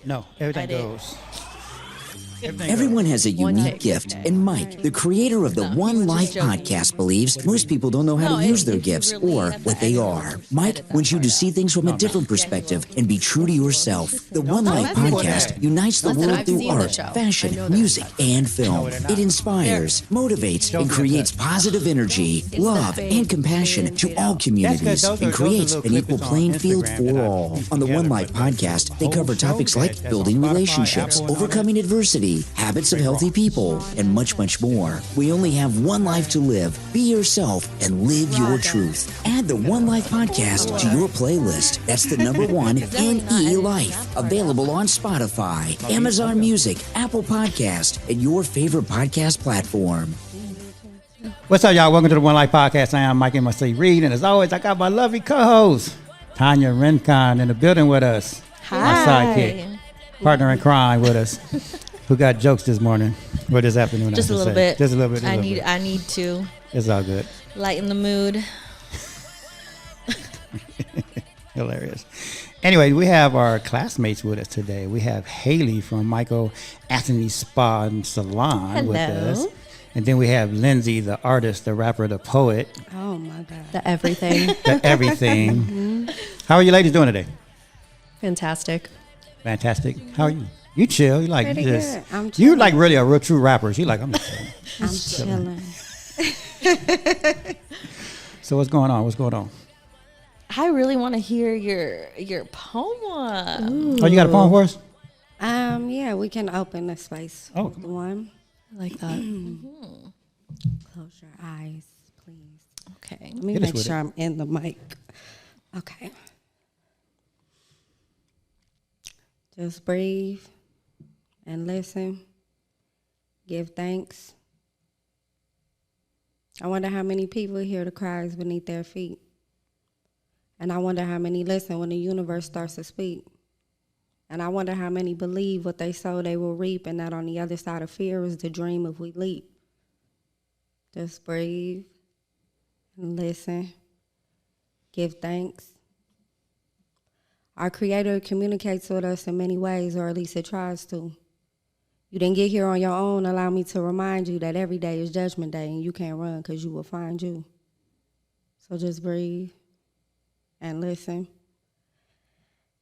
No, everything goes. Everyone has a unique gift, and Mike, the creator of the 1NELife podcast, believes most people don't know how to use their gifts or what they are. Mike wants you to see things from a different perspective and be true to yourself. The 1NELife podcast unites the world through art, fashion, music, and film. It inspires, motivates, and creates positive energy, love, and compassion to all communities and creates an equal playing field for all. On the 1NELife podcast, they cover topics like building relationships, overcoming adversity, habits of healthy people, and much, much more. We only have one life to live. Be yourself and live your truth. Add the 1NELife podcast to your playlist. That's the number 1NELife. Available on Spotify, Amazon Music, Apple Podcast, and your favorite podcast platform. What's up, y'all? Welcome to the 1NELife podcast. I am Mike M.C. Reed, and as always, I got my lovely co-host, Tanya Rincon, in the building with us. Hi. My sidekick, partner in crime with us. Who got jokes this morning or this afternoon? Just a little bit. Just a little bit. I need to It's all good. lighten the mood. Hilarious. Anyway, we have our classmates with us today. We have Haley from Michael Anthony Spa and Salon with us. And then we have Lindsay, the artist, the rapper, the poet. Oh, my God. The everything. The everything. Mm-hmm. How are you ladies doing today? Fantastic. Fantastic. How are you? You chill. You like Pretty just. good. I'm You chilling. like really a real true rapper. She like I'm just chilling. I'm chilling. So what's going on? What's going on? I really want to hear your poem. Oh, you got a poem for us? Yeah, we can open the space. Oh, with come one. I like that. Close your eyes, please. Okay. Let me Hit us make with sure it. I'm in the mic. Okay. Just breathe and listen. Give thanks. I wonder how many people hear the cries beneath their feet. And I wonder how many listen when the universe starts to speak. And I wonder how many believe what they sow they will reap, and that on the other side of fear is the dream if we leap. Just breathe and listen. Give thanks. Our Creator communicates with us in many ways, or at least it tries to. You didn't get here on your own. Allow me to remind you that every day is Judgment Day, and you can't run because you will find you. So just breathe and listen.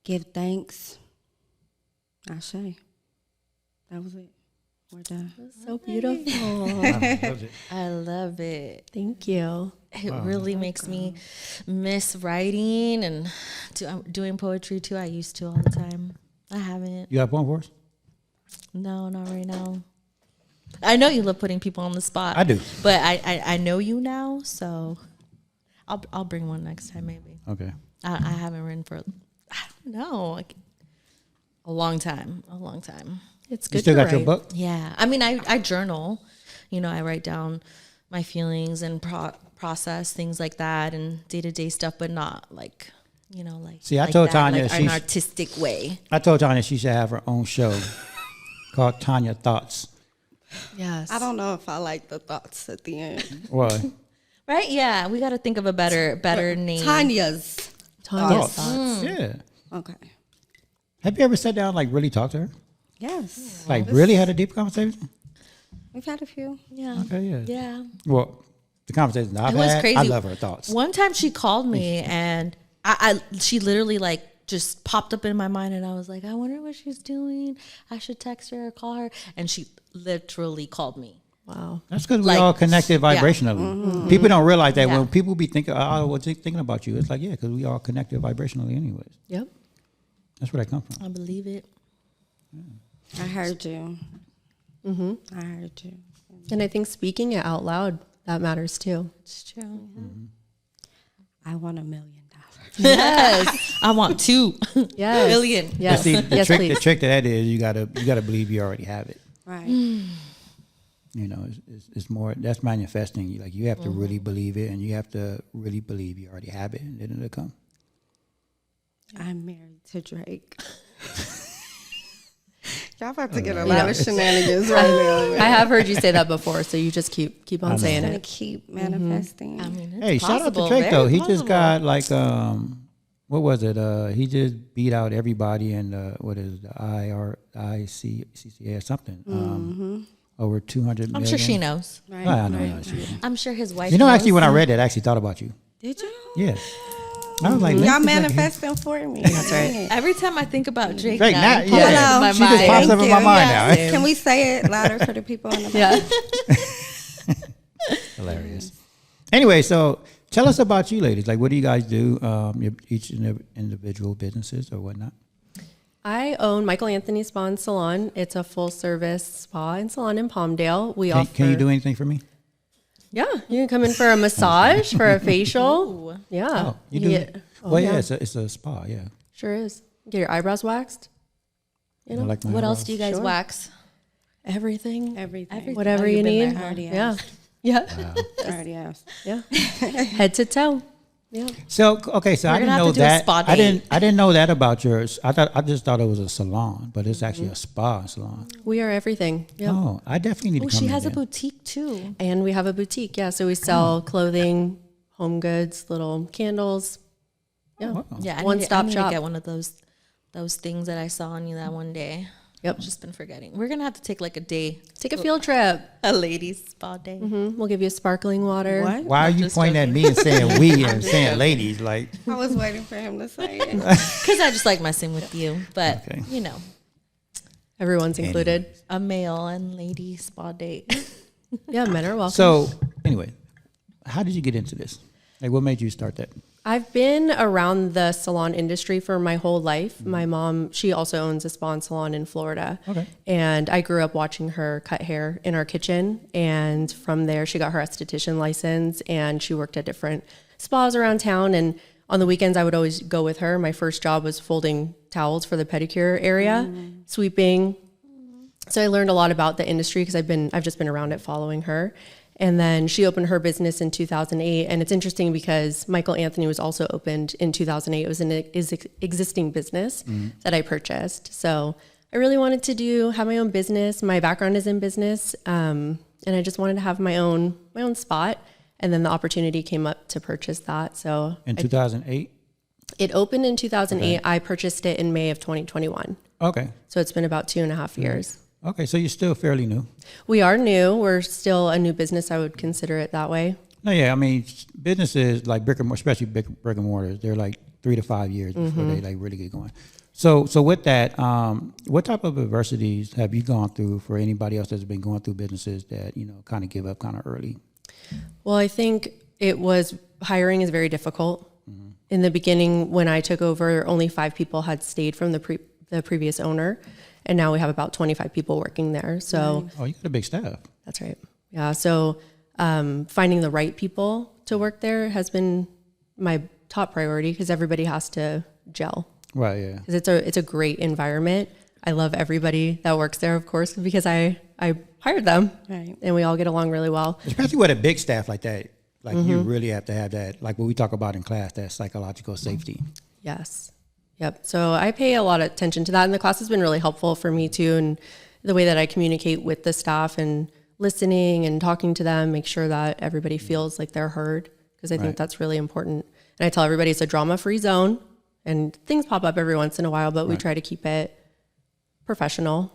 Give thanks. Ashe. That was it. We're done. So beautiful. I love it. Thank you. It really makes me miss writing and doing poetry too. I used to all the time. I haven't. You got a poem for us? No, not right now. I know you love putting people on the spot. I do. But I know you now, so I'll bring one next time maybe. Okay. I haven't written for I don't know, like a long time. It's good You still to got your write. book? Yeah. I mean, I journal. You know, I write down my feelings and process things like that and day-to-day stuff, but not like, you know, like. See, I like told that, Tanya like an she's- artistic way. I told Tanya she should have her own show called Tanya Thoughts. Yes. I don't know if I like the thoughts at the end. What? Right? Yeah. We got to think of a better name. Tanya's. Tanya's Thoughts. thoughts. Yeah. Okay. Have you ever sat down like really talked to her? Yes. Like really had a deep conversation? We've had a few. Yeah. Okay, yeah. Yeah. Well, the conversations I've It was had, crazy. I love her thoughts. One time she called me and she literally like just popped up in my mind and I was like, I wonder what she's doing. I should text her or call her. And she literally called me. Wow. That's because we Like, all connected yeah. vibrationally. People don't realize that Yeah. when people be thinking, oh, I was thinking about you. It's like, yeah, because we all connected vibrationally anyways. Yep. That's where that come from. I believe it. I heard you. Mm-hmm. I heard you. And I think speaking it out loud, that matters too. It's true. Mm-hmm. I want $1 million. Yes. I want 2 Yes. billion. Yes. But see, the Yes, trick, please. the trick to that is you gotta believe you already have it. Right. You know, it's more that's manifesting. You have to really believe it, and you have to really believe you already have it, and then it'll come. I'm married to Drake. Y'all about to get a lot of shenanigans right now. I have heard you say that before, so you just keep on saying I'm gonna it. keep manifesting. I mean, it's Hey, shout out to possible, Drake very though. He possible. just got like what was it? He just beat out everybody in what is it, the ICCA or something. Over 200 million. I'm sure she knows. Right. I know. I'm sure his wife. You know, knows. actually, when I read that, I actually thought about you. Did you? Yeah. I was like, Y'all manifesting for me. That's right. Every time I think about Drake, Drake, now, now- he yeah. pops in my She just mind. pops up in my mind now. Can we say it louder for the people in the back? Yeah. Hilarious. Anyway, so tell us about you ladies. Like, what do you guys do? Your each individual businesses or whatnot? I own Michael Anthony Spa and Salon. It's a full service spa and salon in Palmdale. Can you do anything for me? Yeah, you can come in for a massage, for a facial. Ooh. Yeah. Oh, you do? Well, yeah, it's a spa, yeah. Sure is. Get your eyebrows waxed. I like my What else eyebrows. do you guys Sure. wax? Everything. Everything. Whatever Oh, you you've been need. there, huh? Already Yeah. asked. Yeah. Already asked. Yeah. Head to toe. Yeah. So okay, so I We're didn't gonna have know to do a that. spa I date. didn't know that about yours. I just thought it was a salon, but it's actually a spa salon. We are everything. Yep. Oh, I definitely need Oh, to come she in has a then. boutique too. And we have a boutique. Yeah. So we sell clothing, home goods, little candles. Yeah. Wow. Yeah, One-stop I need shop. to get one of those things that I saw on you that one day. Yep. I've just been forgetting. We're gonna have to take like a day, Take a field trip. a ladies spa day. We'll give you sparkling water. What? Why are you Just pointing at me and saying we and saying ladies? Like, I was waiting for him to say it. Because I just like messing with you, but Okay. you know, Everyone's included. a male and lady spa date. Yeah, men are welcome. so anyway, how did you get into this? Like, what made you start that? I've been around the salon industry for my whole life. My mom, she also owns a spa and salon in Florida. Okay. And I grew up watching her cut hair in our kitchen. And from there, she got her esthetician license and she worked at different spas around town. And on the weekends, I would always go with her. My first job was folding towels for the pedicure area, sweeping. So I learned a lot about the industry because I've just been around it following her. And then she opened her business in 2008. And it's interesting because Michael Anthony was also opened in 2008. It was an existing business that I purchased. So I really wanted to have my own business. My background is in business. And I just wanted to have my own spot. And then the opportunity came up to purchase that. So In 2008? it opened in 2008. I purchased it in May of 2021. Okay. So it's been about 2.5 years. Okay, so you're still fairly new. We are new. We're still a new business. I would consider it that way. No, yeah, I mean, businesses like brick and mortar, especially brick and mortars, they're like 3 to 5 years before they like really get going. So with that, what type of adversities have you gone through for anybody else that's been going through businesses that, you know, kind of give up kind of early? Well, I think hiring is very difficult. In the beginning, when I took over, only 5 people had stayed from the previous owner. And now we have about 25 people working there. So Oh, you got a big staff. That's right. Yeah. So finding the right people to work there has been my top priority because everybody has to gel. Right, yeah. Because it's a great environment. I love everybody that works there, of course, because I hired them. Right. And we all get along really well. Especially with a big staff like that. Like you really have to have that, like what we talk about in class, that psychological safety. Yes. Yep. So I pay a lot of attention to that. And the class has been really helpful for me too. And the way that I communicate with the staff and listening and talking to them, make sure that everybody feels like they're heard. Because I think that's really important. And I tell everybody it's a drama-free zone and things pop up every once in a while, but we try to keep it professional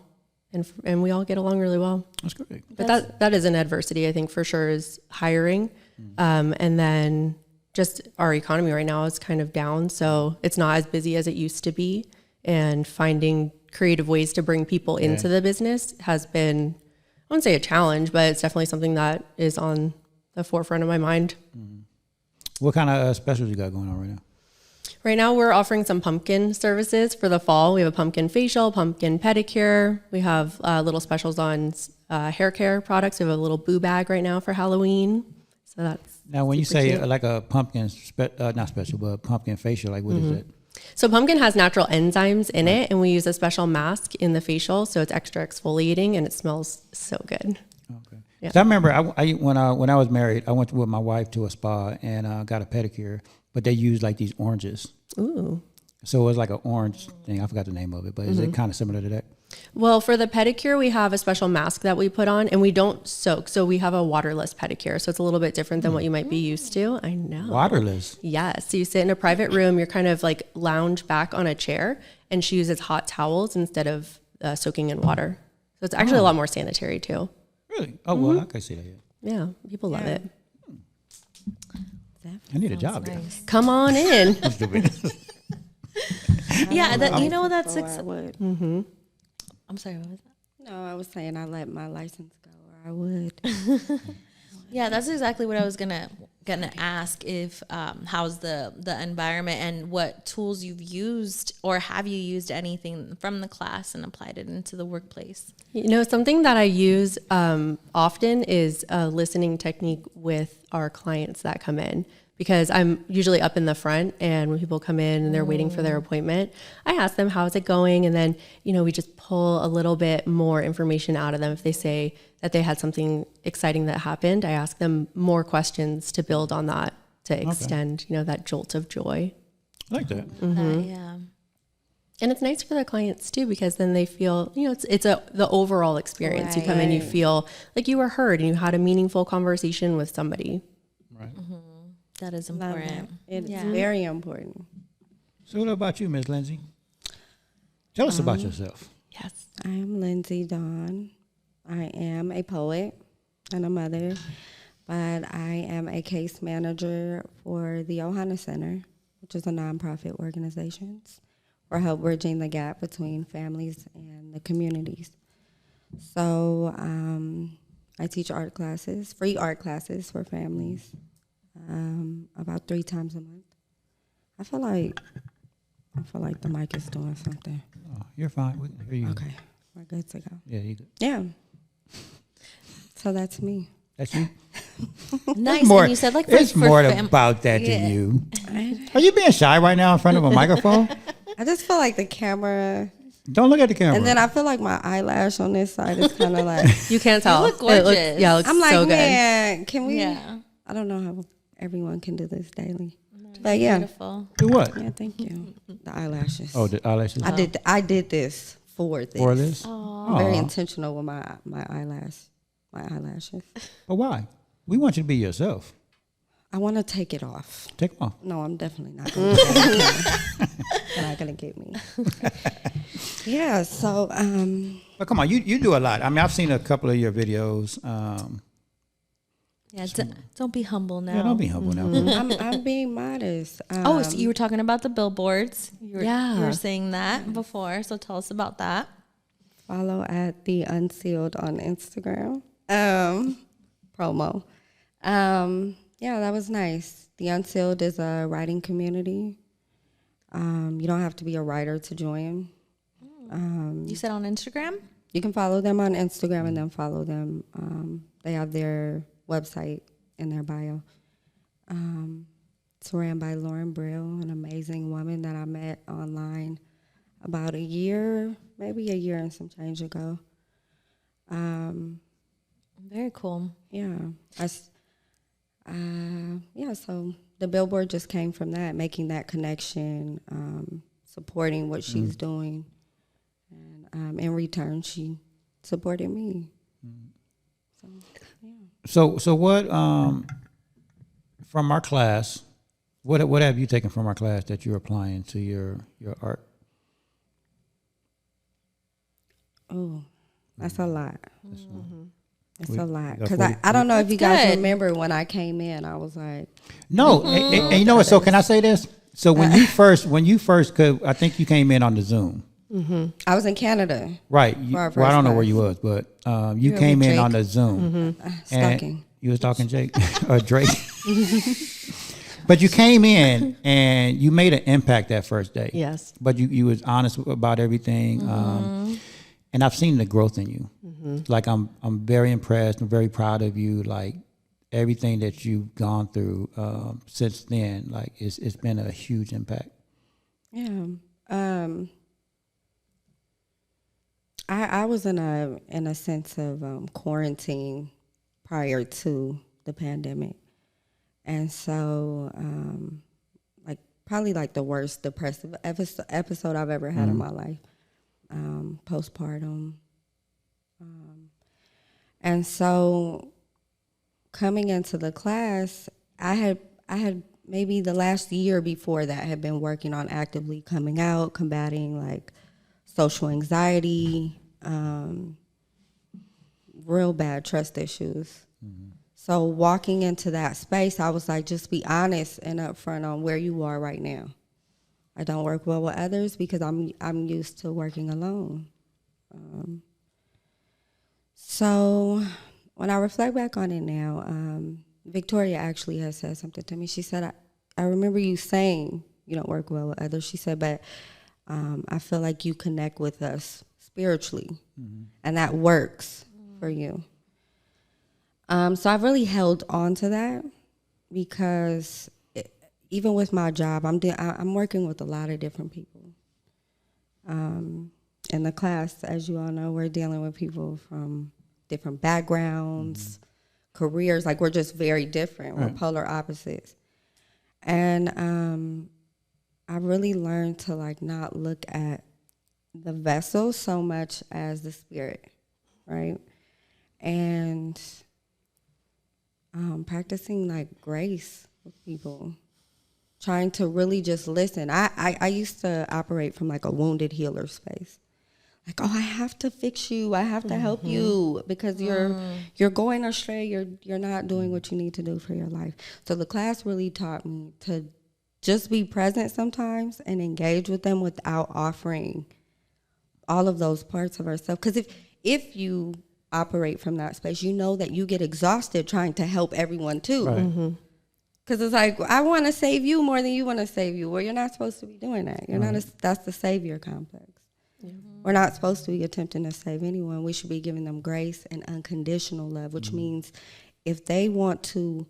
and we all get along really well. That's great. But that is an adversity, I think, for sure, is hiring. And then just our economy right now is kind of down. So it's not as busy as it used to be. And finding creative ways to bring people into the business has been, I wouldn't say a challenge, but it's definitely something that is on the forefront of my mind. What kind of specials you got going on right now? Right now, we're offering some pumpkin services for the fall. We have a pumpkin facial, pumpkin pedicure. We have little specials on hair care products. We have a little boo bag right now for Halloween. So that's Now, when you super say cute. like a pumpkin, not special, but pumpkin facial, like what is it? So pumpkin has natural enzymes in it, and we use a special mask in the facial, so it's extra exfoliating, and it smells so good. Okay. Yeah. 'Cause I remember when I was married, I went with my wife to a spa and got a pedicure, but they used like these oranges. Ooh. So it was like an orange thing. I forgot the name of it, but is it kind of similar to that? Well, for the pedicure, we have a special mask that we put on, and we don't soak. So we have a waterless pedicure. So it's a little bit different than what you might be used to. I know. Waterless. Yes. So you sit in a private room. You're kind of like lounge back on a chair, and she uses hot towels instead of soaking in water. So it's actually a lot more sanitary too. Really? Oh, well, I can see that. Yeah. People love it. I need a job there. Come on in. Yeah, that, you know, that's I would. I'm sorry, what was that? No, I was saying I let my license go, or I would. Yeah, that's exactly what I was gonna ask. If how's the environment and what tools you've used, or have you used anything from the class and applied it into the workplace? You know, something that I use often is a listening technique with our clients that come in, because I'm usually up in the front, and when people come in and they're waiting for their appointment, I ask them, how's it going? And then, you know, we just pull a little bit more information out of them. If they say that they had something exciting that happened, I ask them more questions to build on that, to extend, you know, that jolt of joy. I like that. Yeah. And it's nice for the clients too, because then they feel, you know, it's the overall experience. You come in, you feel like you were heard and you had a meaningful conversation with somebody. Right. That is important. It's very important. So what about you, Ms. Lindsay? Tell us about yourself. Yes. I am Lindsay Dawn. I am a poet and a mother, but I am a case manager for the Ohana Center, which is a nonprofit organization for help bridging the gap between families and the communities. So I teach art classes, free art classes for families, about 3 times a month. I feel like the mic is doing something. Oh, you're fine. We can hear you. Okay, we're good to go. Yeah, you good. Yeah. So that's me. That's you. Nice. More, And you said like it's more fam- about that than you. Are you being shy right now in front of a microphone? I just feel like the camera, Don't look at the camera. and then I feel like my eyelash on this side is kind of like. You can't tell. look gorgeous. It looks I'm like, so good. man, can we? Yeah. I don't know how everyone can do this daily, but yeah, Beautiful. Do what? yeah. Thank you. The eyelashes. Oh, the eyelashes. I did this for this. For this? Very Aw. intentional with my eyelashes. But why? We want you to be yourself. I want to take it off. Take them off. No, I'm definitely not going to do that. They're not going to get me. Yeah, so But come on, you do a lot. I mean, I've seen a couple of your videos. Yeah. Don't be humble now. Yeah, don't be humble now. I'm being modest. Oh, so you were talking about the billboards. You Yeah. were saying that before. So tell us about that. Follow at The Unsealed on Instagram. Promo. Yeah, that was nice. The Unsealed is a writing community. You don't have to be a writer to join. You said on Instagram? You can follow them on Instagram and then follow them. They have their website in their bio. It's ran by Lauren Brill, an amazing woman that I met online about a year, maybe a year and some change ago. Very cool. Yeah. So the billboard just came from that, making that connection, supporting what she's doing. And in return, she supported me. So, yeah. So what? From our class, what have you taken from our class that you're applying to your art? Oh, that's a lot. It's a lot. got Because 40 I don't know if you guys good. remember when I came in, I was like, No, and you know what? So can I say this? So when you first, cause I think you came in on the Zoom, I was in Canada. right? For our Well, I don't know first where you was, but you were came with in on Jake. the Zoom. Stalking. And you was talking Jake or Drake. But you came in and you made an impact that first day. Yes. But you was honest about everything. And I've seen the growth in you. Like I'm very impressed. I'm very proud of you. Like everything that you've gone through since then, like it's been a huge impact. Yeah. I was in a sense of quarantine prior to the pandemic. And so probably like the worst depressive episode I've ever had in my life. postpartum. And so coming into the class, I had maybe the last year before that had been working on actively coming out, combating like social anxiety, real bad trust issues. Mm-hmm. So walking into that space, I was like, just be honest and upfront on where you are right now. I don't work well with others because I'm used to working alone. So when I reflect back on it now, Victoria actually has said something to me. She said, I remember you saying you don't work well with others. She said, but I feel like you connect with us spiritually, and that works for you. So I've really held on to that because even with my job, I'm working with a lot of different people. In the class, as you all know, we're dealing with people from different backgrounds, careers. Like, we're just very different. We're polar opposites. And I really learned to like not look at the vessel so much as the spirit, right? And practicing like grace with people, trying to really just listen. I used to operate from like a wounded healer space. Like, oh, I have to fix you. I have to help you because you're going astray. You're not doing what you need to do for your life. So the class really taught me to just be present sometimes and engage with them without offering all of those parts of ourselves. Because if you operate from that space, you know that you get exhausted trying to help everyone too. Right. Because it's like, I want to save you more than you want to save you. Well, you're not supposed to be doing that. You're not. That's the savior complex. We're not supposed to be attempting to save anyone. We should be giving them grace and unconditional love, which means if they want to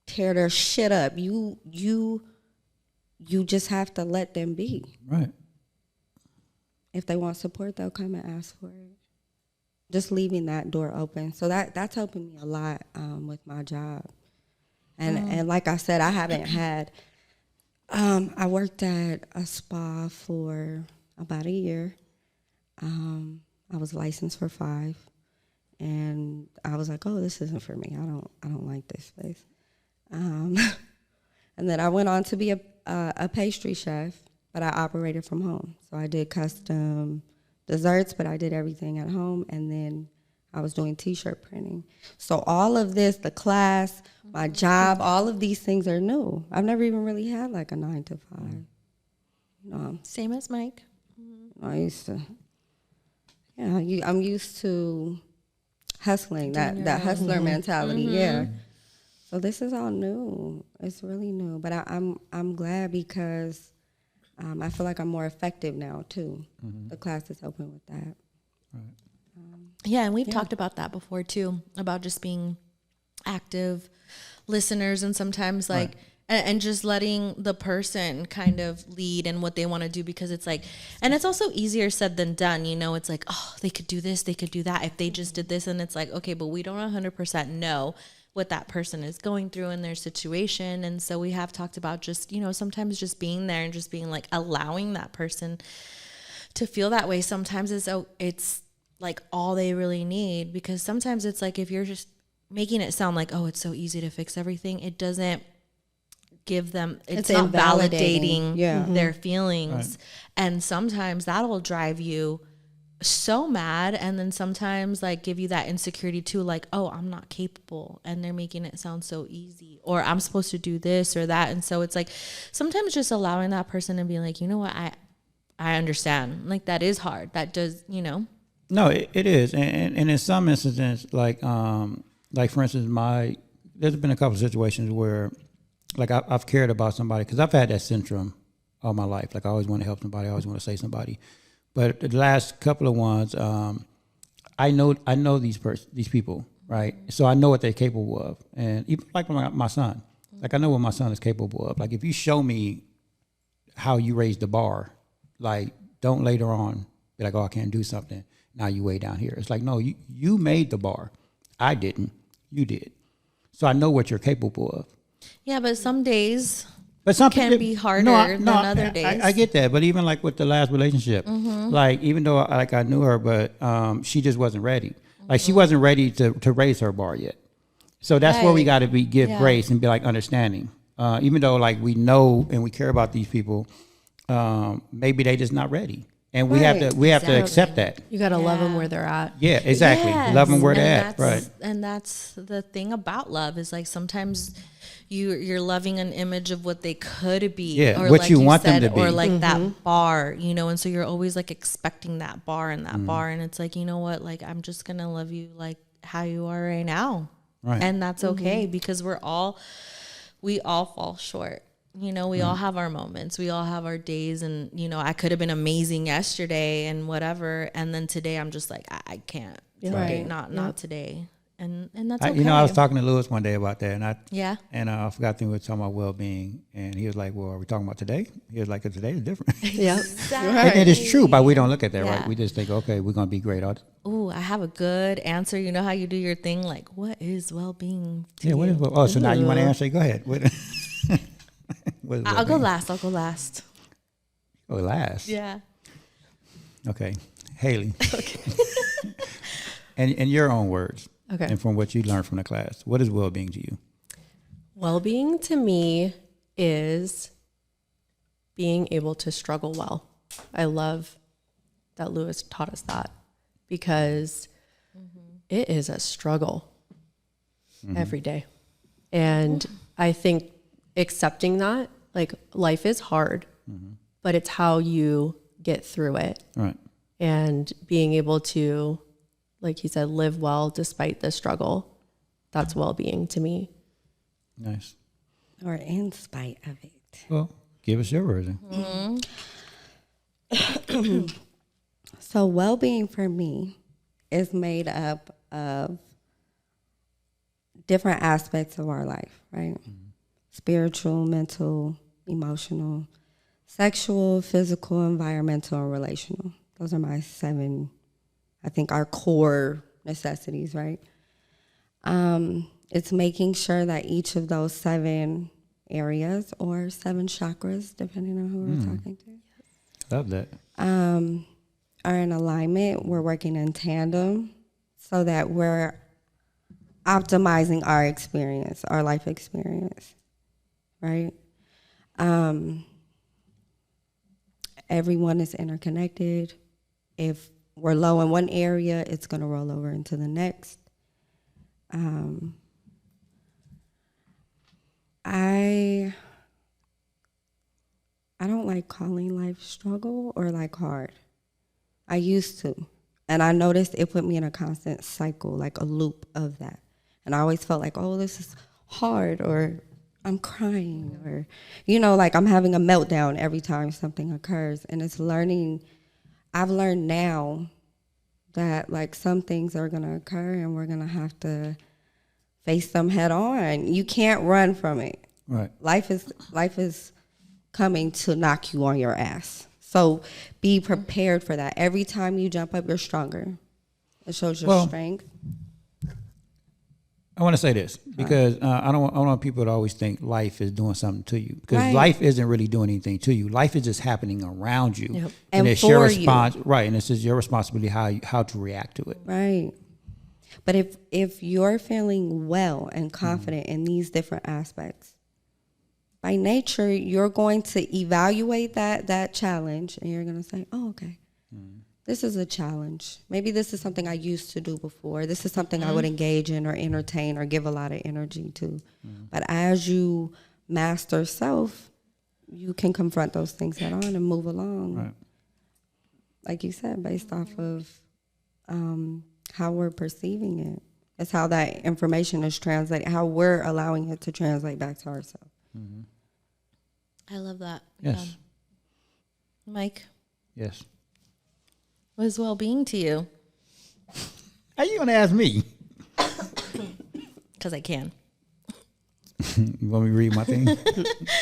tear their shit up, you just have to let them be. Right. If they want support, they'll come and ask for it. Just leaving that door open. So that's helping me a lot with my job. And like I said, I haven't had, I worked at a spa for about a year. I was licensed for 5, and I was like, oh, this isn't for me. I don't like this space. And then I went on to be a pastry chef, but I operated from home. So I did custom desserts, but I did everything at home. And then I was doing T-shirt printing. So all of this, the class, my job, all of these things are new. I've never even really had like a 9 to 5. Same as Mike. I used to, I'm used to hustling, that hustler mentality, yeah. So this is all new. It's really new, but I'm glad because I feel like I'm more effective now too. The class is open with that. Right. Yeah, and we've talked about that before too, about just being active listeners and sometimes like. Right. And just letting the person kind of lead in what they want to do, because it's like, and it's also easier said than done. You know, it's like, oh, they could do this, they could do that if they just did this. And it's like, okay, but we don't 100% know what that person is going through in their situation. And so we have talked about just, you know, sometimes just being there and just being like allowing that person to feel that way. Sometimes it's like all they really need, because sometimes it's like if you're just making it sound like, oh, it's so easy to fix everything, it doesn't give them, it's not validating their feelings. Right. And sometimes that'll drive you so mad, and then sometimes like give you that insecurity too, like, oh, I'm not capable, and they're making it sound so easy, or I'm supposed to do this or that. And so it's like sometimes just allowing that person and being like, you know what, I understand, like that is hard, that does, you know. No, it is. And in some instances, like for instance, there's been a couple of situations where like I've cared about somebody, because I've had that syndrome all my life. Like I always want to help somebody, I always want to save somebody. But the last couple of ones, I know these people, right? So I know what they're capable of, and even like my son, like I know what my son is capable of. Like if you show me how you raise the bar, like don't later on be like, oh, I can't do something. Now you way down here. It's like, no, you made the bar. I didn't. You did. So I know what you're capable of. Yeah, but some days But some can people, be harder than other days. I get that, but even like with the last relationship, like even though I knew her, but she just wasn't ready. Like she wasn't ready to raise her bar yet. So that's where we got to give grace and be like understanding. Even though like we know and we care about these people, maybe they just not ready, and we have to accept that. You got to love them where they're at. Yeah, exactly. Yes. Love them where And they're at. Right. And that's the thing about love is like sometimes you're loving an image of what they could be, or what like you want them to be, or like that bar, and so you're always like expecting that bar and that bar, and it's like, you know what, like I'm just gonna love you like how you are right now, right? And that's okay because we all fall short. We all have our moments, we all have our days, and I could have been amazing yesterday and whatever, and then today I'm just like I can't, not today. And that's okay. I was talking to Lewis one day about that, and I forgot we were talking about well-being, and he was like, "Well, are we talking about today?" He was like, "Today is different." Yeah, exactly. And it is true, but we don't look at that, right? We just think, "Okay, we're gonna be great." Ooh, I have a good answer. You know how you do your thing, like, what is well-being? What is? Oh, so now you want to answer? Go ahead. I'll go last. Oh, last. Yeah. Okay, Haley. Okay. and in your own words. Okay. And from what you learned from the class, what is well-being to you? Well-being to me is being able to struggle well. I love that Lewis taught us that because it is a struggle every day. And I think accepting that, like life is hard, but it's how you get through it. Right. And being able to, like he said, live well despite the struggle. That's well-being to me. Nice. Or in spite of it. Well, give us your version. So well-being for me is made up of different aspects of our life, right? Spiritual, mental, emotional, sexual, physical, environmental, and relational. Those are my 7, I think, our core necessities, right? It's making sure that each of those 7 areas or 7 chakras, depending on who we're talking to. Love that. Are in alignment. We're working in tandem so that we're optimizing our experience, our life experience, right? Everyone is interconnected. If we're low in one area, it's going to roll over into the next. I don't like calling life struggle or like hard. I used to. And I noticed it put me in a constant cycle, like a loop of that. And I always felt like, oh, this is hard, or I'm crying, or, like I'm having a meltdown every time something occurs. And it's learning. I've learned now that like some things are going to occur and we're going to have to face them head on. You can't run from it. Right. Life is coming to knock you on your ass. So be prepared for that. Every time you jump up, you're stronger. It shows your strength. I want to say this because I don't want people to always think life is doing something to you, because life isn't really doing anything to you. Life is just happening around you, and it's your response, right? And it's just your responsibility how to react to it, right? But if you're feeling well and confident in these different aspects, by nature, you're going to evaluate that challenge, and you're going to say, "Oh, okay, this is a challenge. Maybe this is something I used to do before. This is something I would engage in or entertain or give a lot of energy to." But as you master self, you can confront those things head on and move along. Right. Like you said, based off of how we're perceiving it. It's how that information is translated, how we're allowing it to translate back to ourselves. I love that. Yes. Yeah. Mike? Yes. What is well-being to you? How you gonna ask me? Because I can. You want me to read my thing?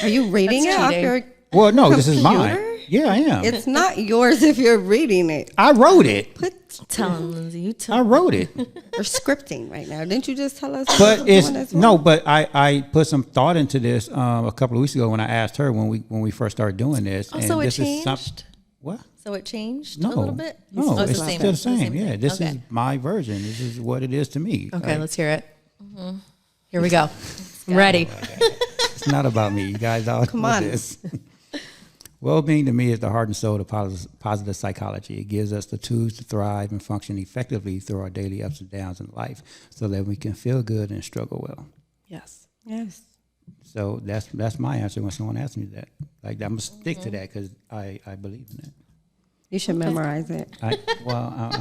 Are you reading it off your... Well, no, this is mine. Yeah, I am. It's not yours if you're reading it. I wrote it. Tell him, Lindsay. You tell I wrote it. You're scripting right now. Didn't you just tell us? But what you're it's doing as no. well? But I put some thought into this a couple of weeks ago when I asked her when we first started doing this. Oh, so it this changed? Is what? So it changed No, a little bit? no, Oh, it's still the same. Yeah, thing. this Okay. is my version. This is what it is to me. Okay, Like, let's hear it. Here we go. I'm ready. it's not about me. You guys all Come know on. this. Well-being to me is the heart and soul of positive psychology. It gives us the tools to thrive and function effectively through our daily ups and downs in life so that we can feel good and struggle well. Yes. Yes. So that's my answer when someone asks me that. Like, I'm going to stick to that because I believe in it. You should memorize it. I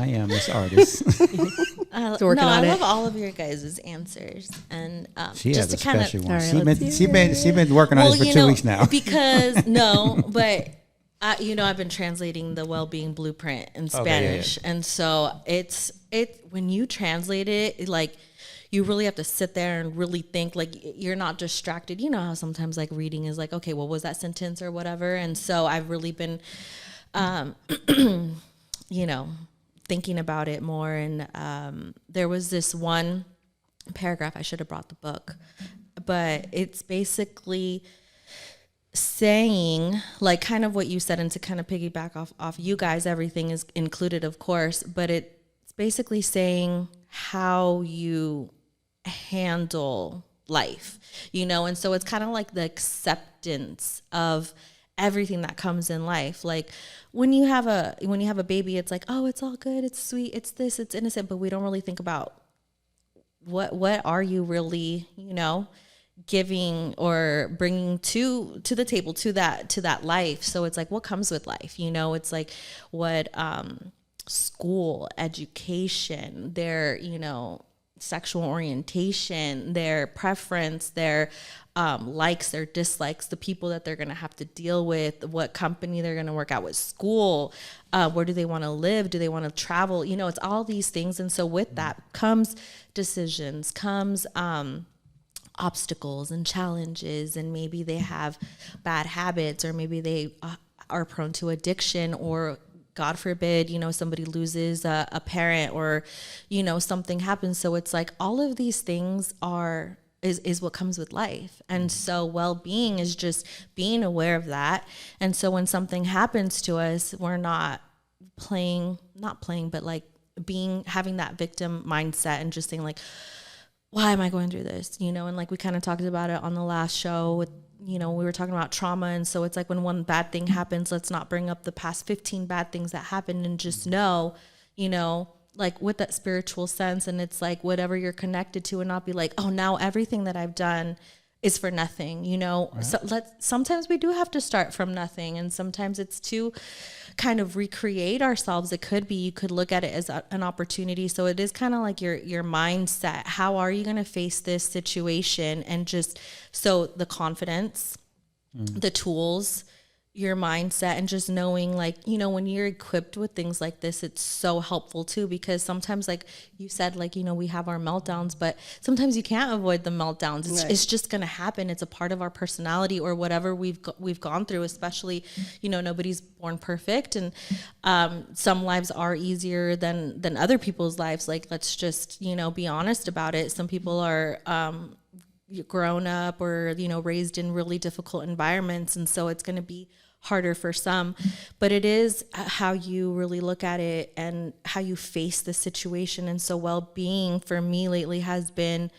am this artist. So working on I it. love all of your guys' answers, and She just has a to kind of special one. All right, She been working on this for 2 weeks now. because but I've been translating the well-being blueprint in Spanish, and so it's when you translate it, like you really have to sit there and really think, like you're not distracted. You know how sometimes like reading is like, okay, what was that sentence or whatever, and so I've really been thinking about it more. And there was this one paragraph, I should have brought the book, but it's basically saying like kind of what you said, and to kind of piggyback off you guys, everything is included, of course, but it's basically saying how you handle life, and so it's kind of like the acceptance of everything that comes in life. Like when you have a baby, it's like, oh, it's all good, it's sweet, it's this, it's innocent, but we don't really think about what are you really, giving or bringing to the table, to that life. So it's like, what comes with life? It's like what school, education, their sexual orientation, their preference, their likes, their dislikes, the people that they're going to have to deal with, what company they're going to work at, what school, where do they want to live, do they want to travel, it's all these things. And so with that comes decisions, comes obstacles and challenges, and maybe they have bad habits, or maybe they are prone to addiction, or God forbid, somebody loses a parent, or, something happens. So it's like all of these things is what comes with life. And so well-being is just being aware of that. And so when something happens to us, we're not playing, but like having that victim mindset and just saying like, why am I going through this? And like we kind of talked about it on the last show with, we were talking about trauma. And so it's like when one bad thing happens, let's not bring up the past 15 bad things that happened, and just know, like with that spiritual sense. And it's like whatever you're connected to, and not be like, oh, now everything that I've done is for nothing, Right. So sometimes we do have to start from nothing. And sometimes it's to kind of recreate ourselves. It could be, you could look at it as an opportunity. So it is kind of like your mindset. How are you going to face this situation? And just, so the confidence, the tools, your mindset, and just knowing like, when you're equipped with things like this, it's so helpful too, because sometimes like you said, like, we have our meltdowns, but sometimes you can't avoid the meltdowns. It's just going to happen. It's a part of our personality, or whatever we've gone through, especially, nobody's born perfect. And some lives are easier than other people's lives. Like, let's just, be honest about it. Some people are, grown up or, raised in really difficult environments. And so it's going to be harder for some, but it is how you really look at it and how you face the situation. And so well-being for me lately has been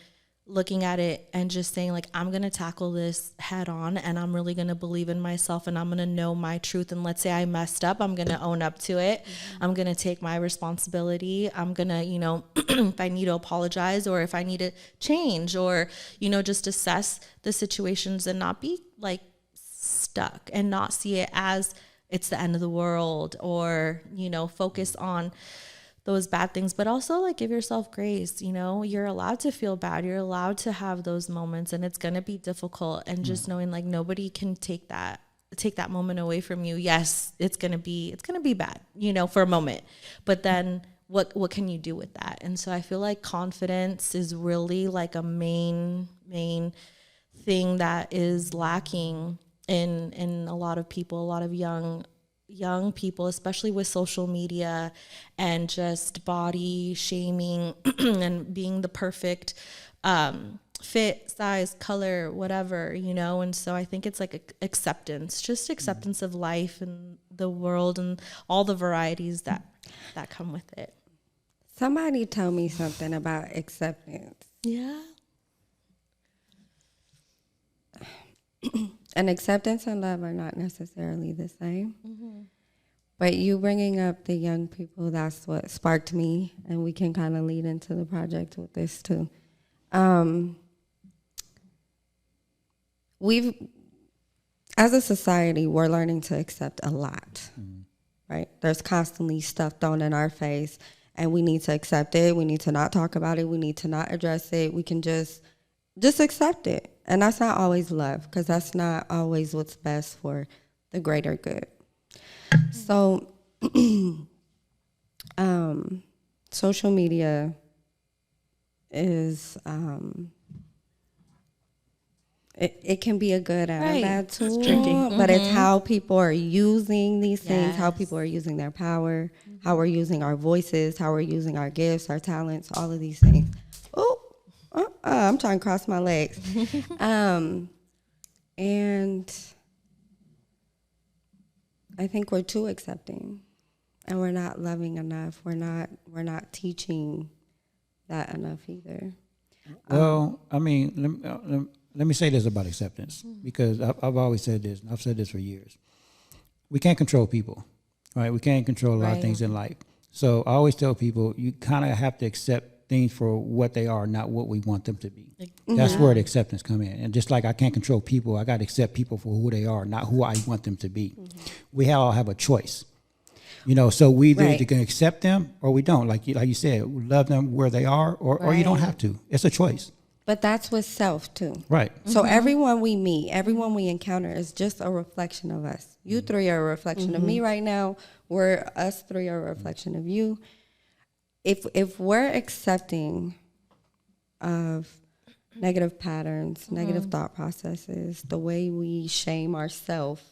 looking at it and just saying like, I'm going to tackle this head on, and I'm really going to believe in myself, and I'm going to know my truth. And let's say I messed up, I'm going to own up to it. I'm going to take my responsibility. I'm going to, if I need to apologize, or if I need to change, or, just assess the situations and not be like stuck, and not see it as it's the end of the world, or, focus on those bad things, but also like give yourself grace. You're allowed to feel bad. You're allowed to have those moments, and it's going to be difficult. And just knowing like nobody can take that moment away from you. Yes, it's going to be bad, for a moment, but then what can you do with that? And so I feel like confidence is really like a main thing that is lacking in a lot of people, a lot of young young people, especially with social media and just body shaming and being the perfect fit, size, color, whatever, you know. And so I think it's like acceptance, just acceptance of life and the world and all the varieties that come with it. Somebody told me something about acceptance. Yeah. And acceptance and love are not necessarily the same. But you bringing up the young people, that's what sparked me, and we can kind of lead into the project with this too. As a society, we're learning to accept a lot, right? There's constantly stuff thrown in our face, and we need to accept it. We need to not talk about it. We need to not address it. We can just accept it. And that's not always love, because that's not always what's best for the greater good. So, social media is, it can be a good and a bad tool, but it's how people are using these things, how people are using their power, how we're using our voices, how we're using our gifts, our talents, all of these things. I'm trying to cross my legs. And I think we're too accepting, and we're not loving enough. We're not teaching that enough either. Well, I mean, let me say this about acceptance, because I've always said this, and I've said this for years. We can't control people, right? We can't control a lot of things in life. So I always tell people, you kind of have to accept things for what they are, not what we want them to be. That's where the acceptance come in. And just like I can't control people, I got to accept people for who they are, not who I want them to be. We all have a choice, you know. So we either can accept them or we don't. Like you said, love them where they are, or you don't have to. It's a choice. But that's with self too. Right. So everyone we meet, everyone we encounter is just a reflection of us. You three are a reflection of me right now. Us three are a reflection of you. If we're accepting of negative patterns, negative thought processes, the way we shame ourselves.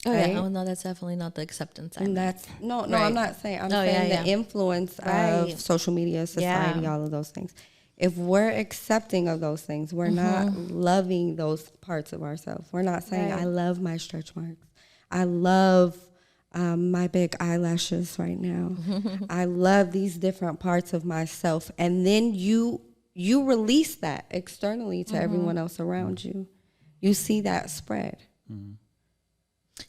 Right? Oh no, that's definitely not the acceptance. And that's I'm not saying. I'm saying the influence of social media, society, all of those things. If we're accepting of those things, we're not loving those parts of ourselves. We're not saying, I love my stretch marks. I love my big eyelashes right now. I love these different parts of myself. And then you release that externally to everyone else around you. You see that spread.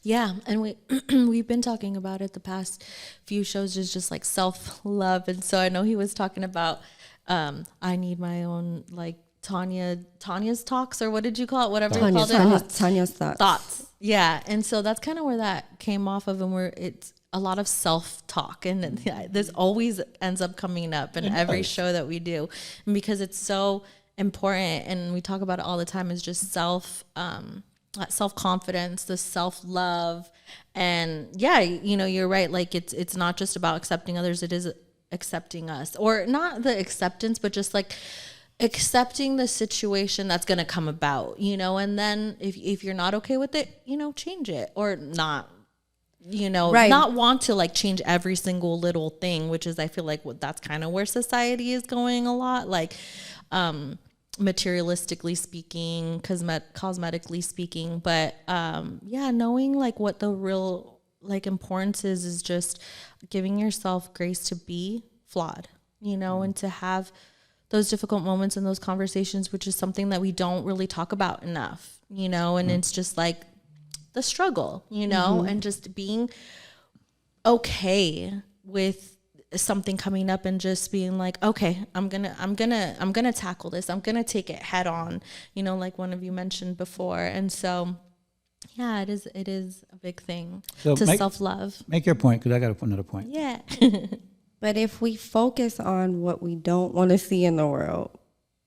Yeah, and we've been talking about it the past few shows, just like self-love. And so I know he was talking about I need my own, like, Tanya's talks, or what did you call it? Whatever you called it. Tanya's thoughts. Thoughts. Yeah. And so that's kind of where that came off of, and where it's a lot of self-talk, and this always ends up coming up in every show that we do, and because it's so important, and we talk about it all the time, is just self-confidence, the self-love. And yeah, you know, you're right. Like it's not just about accepting others. It is accepting us, or not the acceptance, but just like accepting the situation that's going to come about, you know. And then if you're not okay with it, you know, change it, or not, you know, not want to like change every single little thing, which is, I feel like that's kind of where society is going a lot, like materialistically speaking, cosmetically speaking. But yeah, knowing like what the real like importance is just giving yourself grace to be flawed, you know, and to have those difficult moments and those conversations, which is something that we don't really talk about enough, you know. And it's just like the struggle, you know, and just being okay with something coming up and just being like, okay, I'm gonna tackle this. I'm gonna take it head on, you know, like one of you mentioned before. And so yeah, it is a big thing to self-love. Make your point, because I got another point. Yeah. But if we focus on what we don't want to see in the world,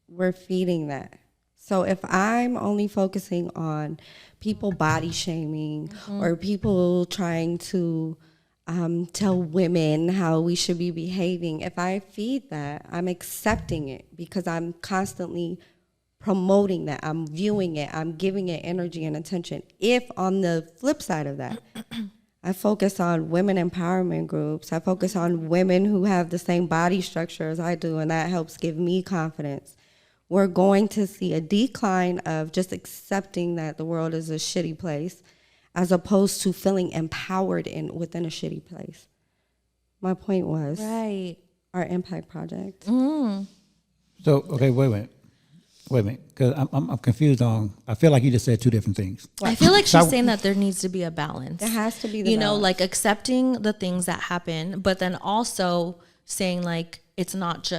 we're feeding that. So if I'm only focusing on people body shaming or people trying to tell women how we should be behaving, if I feed that, I'm accepting it because I'm constantly promoting that. I'm viewing it. I'm giving it energy and attention. If on the flip side of that, I focus on women empowerment groups. I focus on women who have the same body structure as I do, and that helps give me confidence. We're going to see a decline of just accepting that the world is a shitty place as opposed to feeling empowered within a shitty place. My point was our impact project. So, okay, wait a minute, because I'm confused on. I feel like you just said two different things. I feel like she's saying that there needs to be a balance. There has to be the you know, balance. like accepting the things that happen, but then also saying like it's not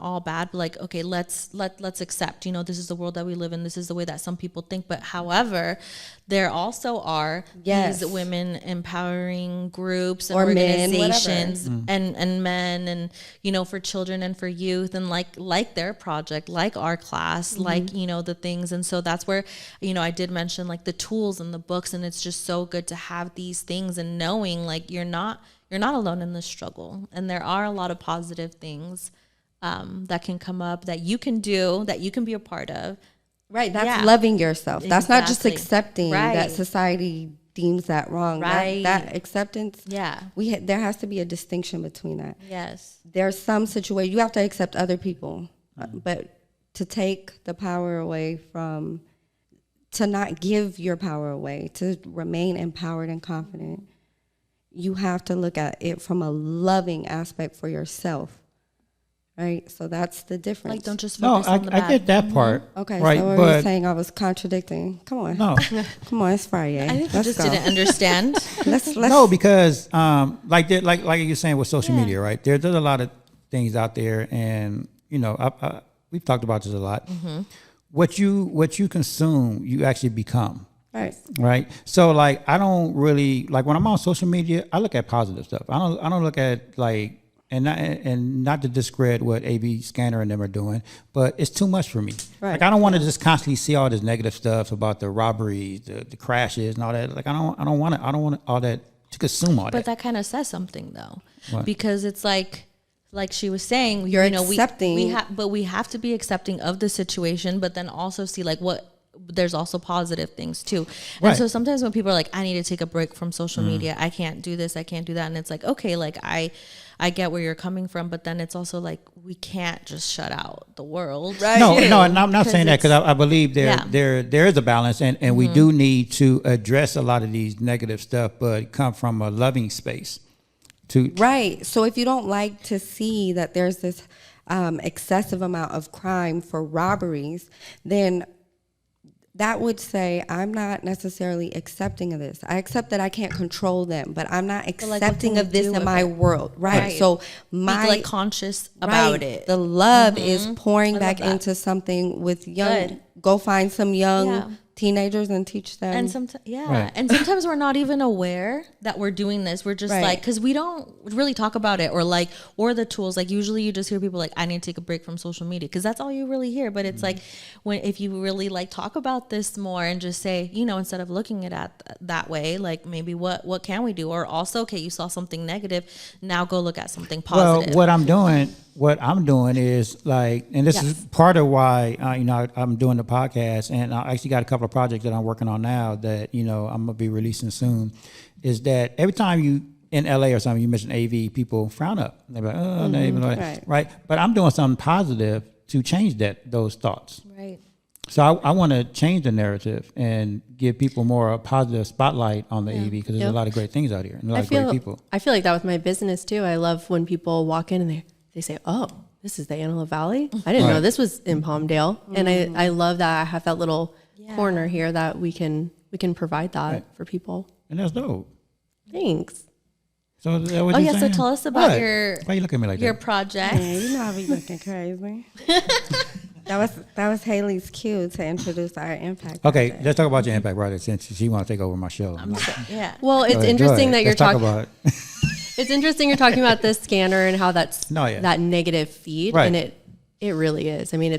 all bad. But like, okay, let's accept. You know, this is the world that we live in. This is the way that some people think. But however, there also are these women empowering groups and or organizations and men and, you know, for children and for youth and like their project, like our class, like, you know, the things. And so that's where, you know, I did mention like the tools and the books, and it's just so good to have these things and knowing like you're not alone in this struggle. And there are a lot of positive things that can come up that you can do, that you can be a part of. Right, that's loving yourself. That's not just Exactly. accepting that society deems that wrong. Right. That acceptance, Yeah. there has to be a distinction between that. Yes. There's some situation, you have to accept other people, but to take the power away from, to not give your power away, to remain empowered and confident, you have to look at it from a loving aspect for yourself. Right, so that's the difference. Like, don't just No, focus on the I bad. get that part. Okay, right, so what were you saying? I was contradicting. Come on, No, come on, it's Friday. I think you Let's just go. didn't understand. Let's no, because like you're saying with social media, right? There's a lot of things out there, and you know, we've talked about this a lot. What you consume, you actually become. Right. So like, I don't really like when I'm on social media. I look at positive stuff. I don't look at like. And not to discredit what AV Scanner and them are doing, but it's too much for me. Right. Like I don't want to just constantly see all this negative stuff about the robberies, the crashes, and all that. Like I don't want all that to consume all that. But that kind of says something though, What? because it's like she was saying, You're you know, accepting. but we have to be accepting of the situation, but then also see like there's also positive things too. And Right. so sometimes when people are like, I need to take a break from social media, I can't do this, I can't do that. And it's like, okay, like I get where you're coming from, but then it's also like, we can't just shut out the world. Right. No, and I'm not saying that because I believe Yeah. there is a balance, and we do need to address a lot of these negative stuff, but come from a loving space. Right. So if you don't like to see that there's this excessive amount of crime for robberies, then that would say I'm not necessarily accepting of this. I accept that I can't control them, but I'm not accepting of this in my world. Right. So Be like conscious about it. The love is pouring back into something with young. Good. Go find some young teenagers and teach them. And sometimes, Right. and sometimes we're not even aware that we're doing this. We're just like, because we don't really talk about it, or the tools. Like usually, you just hear people like, "I need to take a break from social media," because that's all you really hear. But it's like, if you really like talk about this more and just say, you know, instead of looking at it that way, like maybe what can we do? Or also, okay, you saw something negative, now go look at something positive. Well, what I'm doing is like, and this is part of why I'm doing the podcast, and I actually got a couple of projects that I'm working on now that I'm gonna be releasing soon. Is that every time you in LA or something you mention AV, people frown up. They're like, oh, no, even right. But I'm doing something positive to change those thoughts. Right. So I want to change the narrative and give people more a positive spotlight on the AV because there's a lot of great things out here and a lot of great people. I feel like that with my business too. I love when people walk in and they say, "Oh, this is the Antelope Valley. I didn't know this was in Palmdale." And I love that I have that little corner here that we can provide that for people. And that's dope. Thanks. So is that what you're So saying? tell us about Why you looking at me like your that? project. Yeah, you know I be looking crazy. That was Haley's cue to introduce our impact. Okay, project. let's talk about your impact project since she want to take over my show. Yeah. Well, it's Go ahead, interesting that you're let's talk talking about it. It's interesting you're talking about this scanner and how that's No, yeah. that negative feed, Right. and it really is. I mean,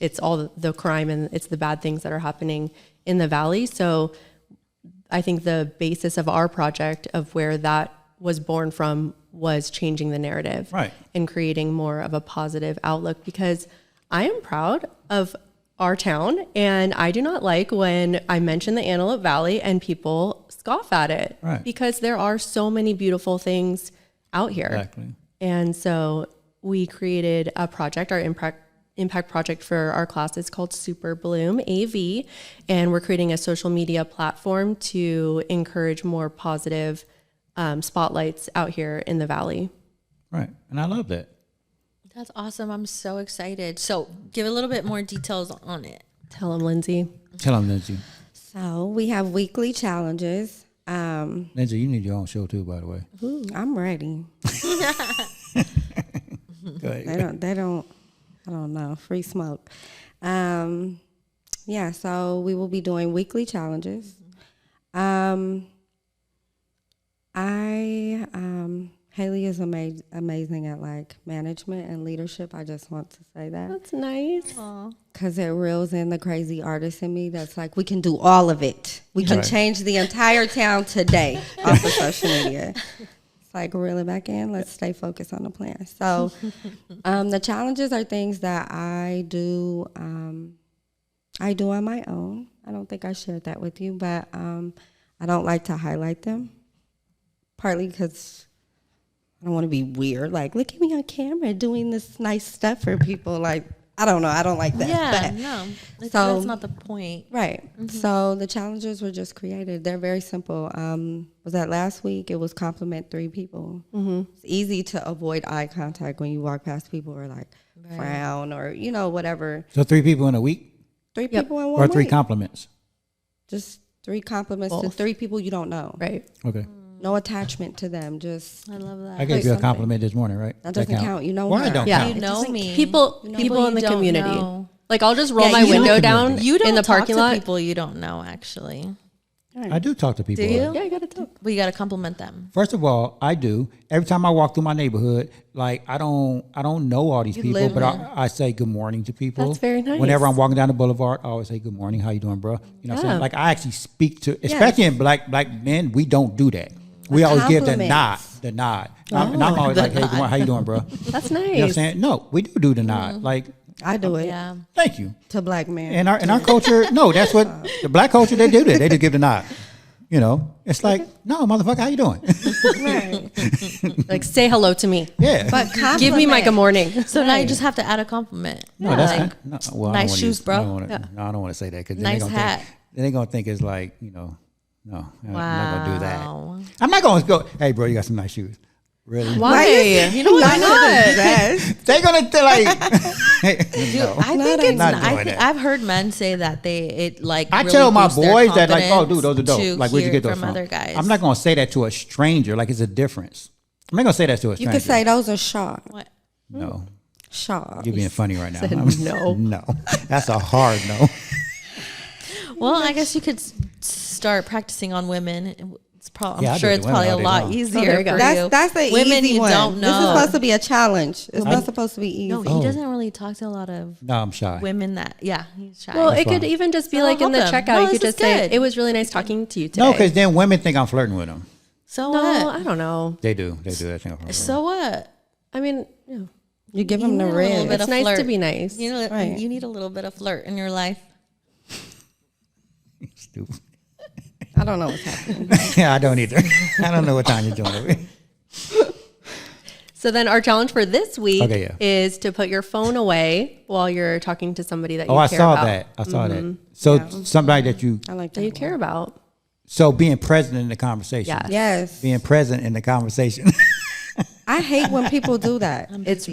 it's all the crime and it's the bad things that are happening in the valley. So I think the basis of our project of where that was born from was changing the narrative, Right. and creating more of a positive outlook, because I am proud of our town, and I do not like when I mention the Antelope Valley and people scoff at it, Right. because there are so many beautiful things out here. Exactly. And so we created a project, our impact project for our class is called Super Bloom AV, and we're creating a social media platform to encourage more positive spotlights out here in the Valley. Right. And I love that. That's awesome. I'm so excited. So give a little bit more details on it. Tell them, Lindsay. Tell them, Lindsay. So we have weekly challenges. Lindsay, you need your own show too, by the way. I'm ready. Go ahead. They don't, I don't know, free smoke. Yeah, so we will be doing weekly challenges. Haley is amazing at like management and leadership. I just want to say that. That's nice. Because it reels in the crazy artist in me that's like, we can do all of it. We can change the entire town today off of social media. It's like reel it back in. Let's stay focused on the plan. So the challenges are things that I do on my own. I don't think I shared that with you, but I don't like to highlight them. Partly because I don't want to be weird. Like, look at me on camera doing this nice stuff for people. Like, I don't know. I don't like that. Yeah, But- no, so- that's not the point. Right. So the challenges were just created. They're very simple. Was that last week? It was compliment 3 people. It's easy to avoid eye contact when you walk past people or like frown or, whatever. So 3 people in a week 3 people in one or 3 week. compliments? Just 3 compliments to Both. 3 people you don't know. Right. Okay. No attachment to them. Just I love that. I gave you a something. compliment this morning, right? that doesn't count. You know Why her. don't Yeah. count? You know me. People in you the don't community. know. Like, I'll just roll Yeah, my you window don't- down You don't in the talk parking to lot. people you don't know, actually. I do talk to people. Do you? Yeah, you gotta talk. But you got to compliment them. First of all, I do. Every time I walk through my neighborhood, like I don't know all these people, live but there. I say good morning to people. That's very nice. Whenever I'm walking down the boulevard, I always say good morning. How you doing, bro? You know what I'm saying? Yeah. Like I actually speak to, especially in black men, we don't do that. We always give the nod, Compliments. the nod. And I'm always like, hey, good morning. How you doing, bro? That's nice. You know what I'm saying? No, we do the nod. Like, I do it Yeah. thank you. to black men. In our culture, no, that's what the black culture, they do that. They just give the nod. You know, it's like, no, motherfucker, how you doing? Right. Like, say hello to me. Yeah. But Give me my good morning. So now you just have to add a compliment. No, that's Like, not, well, I nice don't wanna shoes, bro. I don't want to say that because Nice hat. They're gonna think it's like no, I'm not gonna do that. Wow. I'm not gonna go. Hey, bro, you got some nice shoes. Really? Why? You know what? Why not? They're gonna like. Dude, no. I think it's not not. doing that. I've heard men say that it like. I really tell my boosts their boys that like, oh, confidence dude, those are dope. to Like, where'd you hear get those from from? other guys? I'm not gonna say that to a stranger. Like, it's a difference. I'm not gonna say that to a You stranger. could say those are Shaw. What? no. Shaw. You're being funny right now. said no. no, that's a hard no. Well, I guess you could start practicing on women. It's probably. Yeah, I I'm do sure it it's to women probably a all day lot long. easier there you go. for you. That's the women easy you one. don't know. This is supposed to be a challenge. It's not supposed to be easy. No, he doesn't really talk to a lot of No, I'm shy. women that. Yeah, he's shy. Well, it fine. could even just be So like in the help them. checkout. No, You this could just is say, good. it was really nice talking to you today. No, because then women think I'm flirting with them. so No, what? I don't know. They do. They do. They think I'm flirting. So what? I mean, yeah. You give You them the need a little red. bit It's of nice to flirt. be nice. You know, Right. you need a little bit of flirt in your life. Stupid. I don't know what's happening. Yeah, I don't either. I don't know what time you're doing it. So then our challenge for this week Okay, yeah. is to put your phone away while you're talking to somebody that you Oh, I care saw about. that. I saw that. So somebody that you, I like That that. you care about. so being present in the conversation. Yes. Yes. Being present in the conversation. I hate when people do that. It's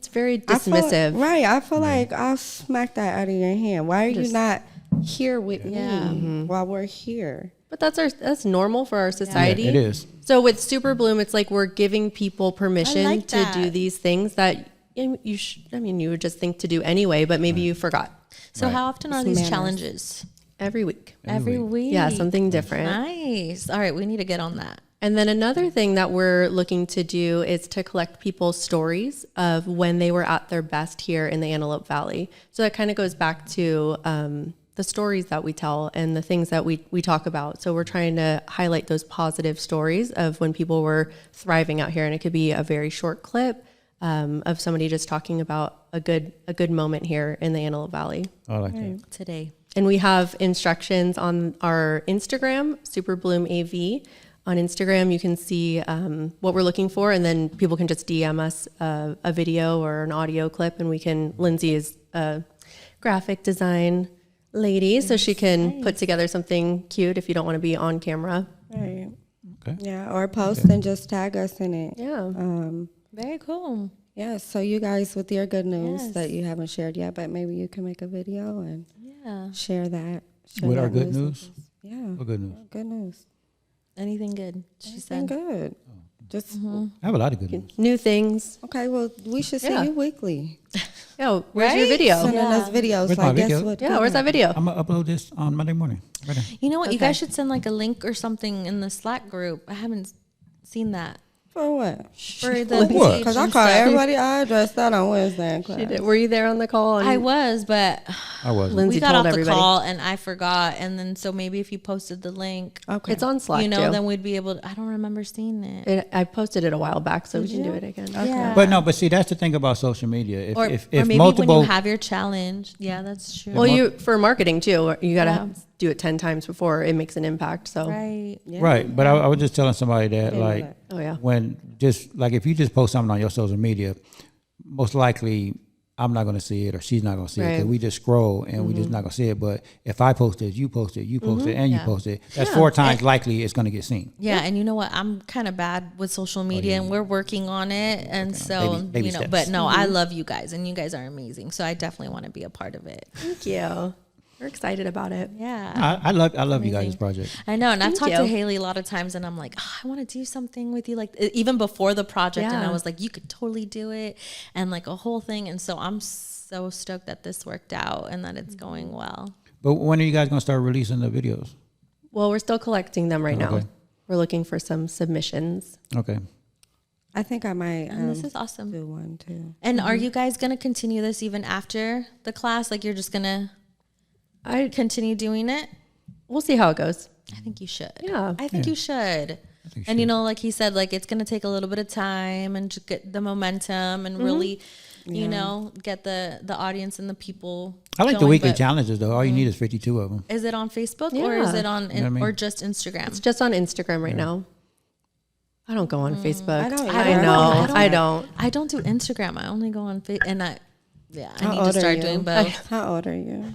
very I feel- dismissive. right. I feel like I'll smack that out of your hand. Why are you not here with me while we're here? But that's normal for our society. Yeah, it is. So with Super Bloom, it's like we're giving people permission like to that. do these things that you you would just think to do anyway, but maybe you forgot. So how often are these manners. challenges? Every week. Every week. Yeah, something different. Nice. All right, we need to get on that. And then another thing that we're looking to do is to collect people's stories of when they were at their best here in the Antelope Valley. So that kind of goes back to the stories that we tell and the things that we talk about. So we're trying to highlight those positive stories of when people were thriving out here. And it could be a very short clip of somebody just talking about a good moment here in the Antelope Valley. I like that. Today. And we have instructions on our Instagram, SuperBloomAV. On Instagram, you can see what we're looking for, and then people can just DM us a video or an audio clip, and Lindsay is a graphic design lady, so she can put together something cute if you don't want to be on camera. Right. Okay. Yeah, or post and just tag us in it. Yeah. Very cool. Yeah, so you guys with your good news Yes. that you haven't shared yet, but maybe you can make a video and share that. Share With that our good with news? us. Yeah. What good news? Good news. Anything good? She Been said. good. Just I have a lot of good news. New things. okay. Well, we should see Yeah. you weekly. Yeah, where's your Right? video? Sending us videos. Where's my Like, guess video? what? Yeah, where's that video? I'm gonna upload this on Monday morning. Right now. You know what? You Okay. guys should send like a link or something in the Slack group. I haven't seen that. For what? For the what? Because I call everybody. I addressed that on Wednesday in class. She did. Were you there on the call? I was, but I wasn't. Lindsay we got told off everybody. the call and I forgot. And then so maybe if you posted the link, Okay. It's on Slack you know, too. then we'd be able to, I don't remember seeing it. I posted it a while back, so we can do it again. Yeah. But no, but see, that's the thing about social media. If or maybe multiple, when you have your challenge. Yeah, that's true. Well, you for marketing too, you got to Yeah. do it 10 times before it makes an impact. So, right. right? But I was just telling somebody that, Didn't know like, that. oh yeah, when just like if you just post something on your social media, most likely I'm not going to see it or she's not going to see it because Right. we just scroll and we just not going to see it. But if I post it, you post it, you post it, and you Yeah. post it, that's 4 times likely it's going to get seen. Yeah, and you know what? I'm kind of bad with social media, and we're working on it. And so, baby you know, steps. but no, I love you guys, and you guys are amazing. So I definitely want to be a part of it. thank you. We're excited about it. Yeah. I love you guys' project. I know, and I've Thank talked to you. Haley a lot of times, and I'm like, oh, I want to do something with you, like even before the project, and I Yeah. was like, you could totally do it, and like a whole thing, and so I'm so stoked that this worked out and that it's going well. But when are you guys going to start releasing the videos? Well, we're still collecting them right now. Okay. We're looking for some submissions. Okay. I think I might And this is awesome. do one too. And are you guys gonna continue this even after the class? Like you're just gonna I continue doing it? we'll see how it goes. I think you should. Yeah. I think you should. think And you know, like he said, like it's gonna take a little bit of time and just get the momentum and really, you know, get the audience and the people. I like the going, weekly but challenges though. All you need is 52 of them. Is it on Facebook or is Yeah. it on You know what I mean? or just Instagram? It's just on Instagram right now. I don't go on Facebook. I don't I either. know. I don't. I don't do Instagram. I only go on Facebook, and I How need old to are start you? doing both. How old are you?